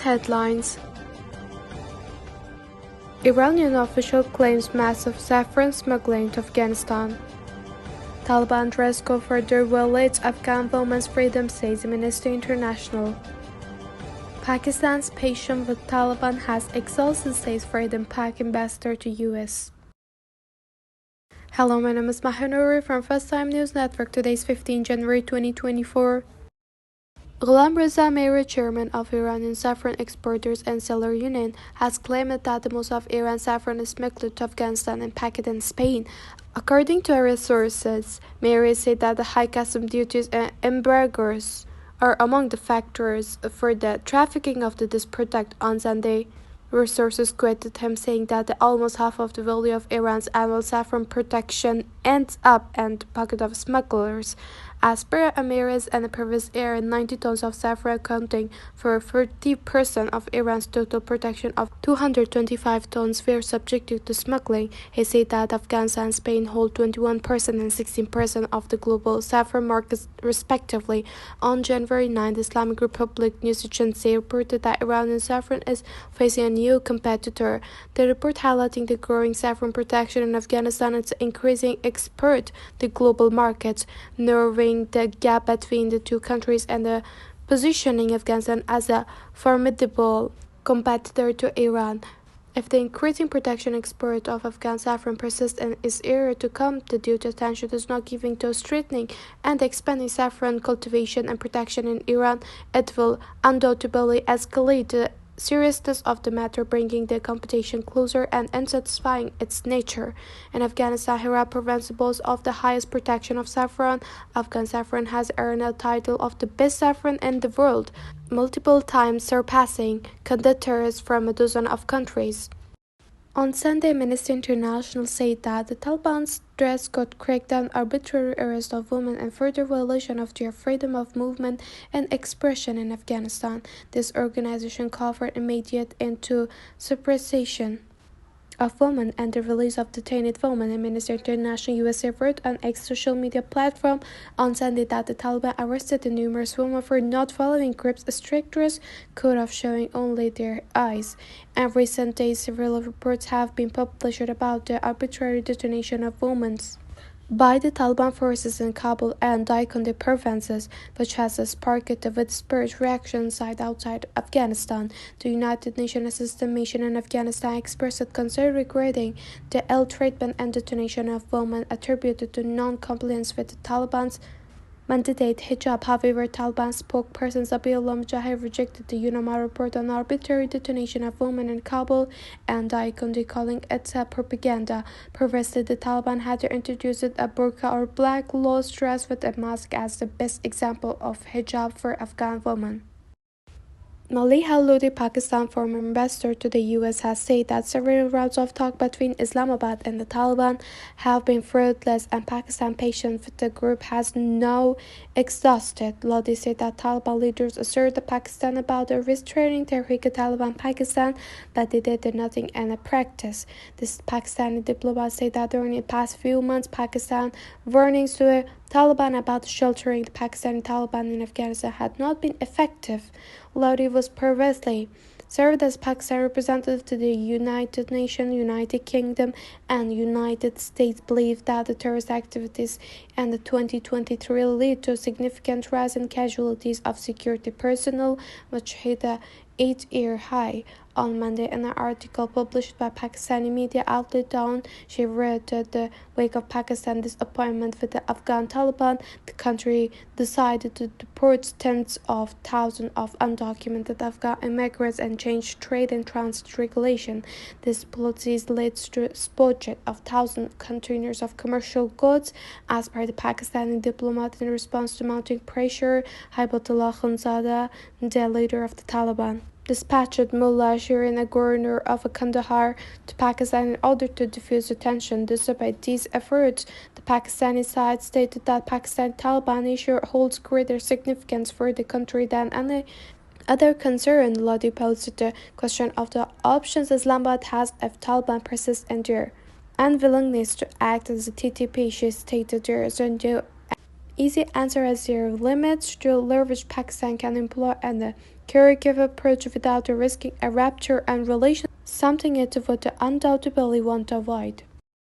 headlines. Iranian official claims massive saffron smuggling to Afghanistan. Taliban dress code further violates Afghan women's freedom, says Amnesty International. Pakistan's patience with Taliban has exhausted, says Freedom Pack ambassador to US. Hello, my name is Maha Nouri from First Time News Network. Today is 15 January 2024. Ghulam Reza Meiri, chairman of Iranian Saffron Exporters and Seller Union, has claimed that most of Iran's saffron is smuggled to Afghanistan and Pakistan and Spain. According to our sources, Meiri said that the high custom duties and embargoes are among the factors for the trafficking of this product on Sunday. Resources quoted him saying that almost half of the value of Iran's annual saffron production ends up in the pocket of smugglers. As per Emirates and the previous year, 90 tons of saffron, accounting for 30% of Iran's total production of 225 tons, were subjected to smuggling. He said that Afghanistan and Spain hold 21% and 16% of the global saffron markets, respectively. On January 9, the Islamic Republic News Agency reported that Iranian saffron is facing a new competitor. The report highlighting the growing saffron production in Afghanistan and its increasing export to global markets, narrowing the gap between the two countries and the positioning Afghanistan as a formidable competitor to Iran. If the increasing production export of Afghan saffron persists and is year to come, the due attention is not given to strengthening and expanding saffron cultivation and production in Iran, it will undoubtedly escalate the seriousness of the matter, bringing the competition closer and intensifying its nature. In Afghanistan, Herat prevents both of the highest production of saffron. Afghan saffron has earned the title of the best saffron in the world, multiple times surpassing competitors from a dozen of countries. On Sunday, Amnesty International said that the Taliban's dress code crackdown, arbitrary arrest of women, and further violation of their freedom of movement and expression in Afghanistan. This organization called for immediate end to suppression of women and the release of detained women. Amnesty International USA wrote on X social media platform on Sunday that the Taliban arrested numerous women for not following group's strict dress code of showing only their eyes. In recent days, several reports have been published about the arbitrary detention of women by the Taliban forces in Kabul and Daikondi provinces, which has sparked a widespread reaction outside Afghanistan. The United Nations Assistance Mission in Afghanistan expressed concern regarding the ill treatment and detention of women attributed to non-compliance with the Taliban's mandate hijab. However, Taliban spokesperson Zabihullah Mujahid rejected the UNAMA report on arbitrary detention of women in Kabul and Daikondi, calling it propaganda. Previously, the Taliban had introduced a burqa or black cloth dress with a mask as the best example of hijab for Afghan women. Maliha Lodi, Pakistan former ambassador to the US, has said that several rounds of talk between Islamabad and the Taliban have been fruitless and Pakistan patience with the group has now exhausted. Lodi said that Taliban leaders assured Pakistan about the restraining Tehrik-e-Taliban Pakistan, but they did nothing in practice. This Pakistani diplomat said that during the past few months, Pakistan warnings to the Taliban about sheltering the Pakistani Taliban in Afghanistan had not been effective. Lodi was previously served as Pakistan representative to the United Nations, United Kingdom, and United States. Believed that the terrorist activities in the 2023 led to a significant rise in casualties of security personnel, which hit a 8-year high. On Monday, in an article published by Pakistani media outlet Dawn, she wrote that the wake of Pakistan's disappointment with the Afghan Taliban, the country decided to deport tens of thousands of undocumented Afghan immigrants and change trade and transit regulation. This policy leads to a spotted of thousands of containers of commercial goods, as per the Pakistani diplomat. In response to mounting pressure, Hibatullah Khanzada, the leader of the Taliban, dispatched Mullah Shirin, a governor of Kandahar, to Pakistan in order to diffuse the tension. Despite these efforts, the Pakistani side stated that Pakistan Taliban issue holds greater significance for the country than any other concern. Lodi posed the question of the options Islamabad has if Taliban persists in their unwillingness to act as the TTP. She stated there is no easy answer as there are limits to leverage Pakistan can employ and a creative approach without risking a rupture and relation, something it would undoubtedly want to avoid.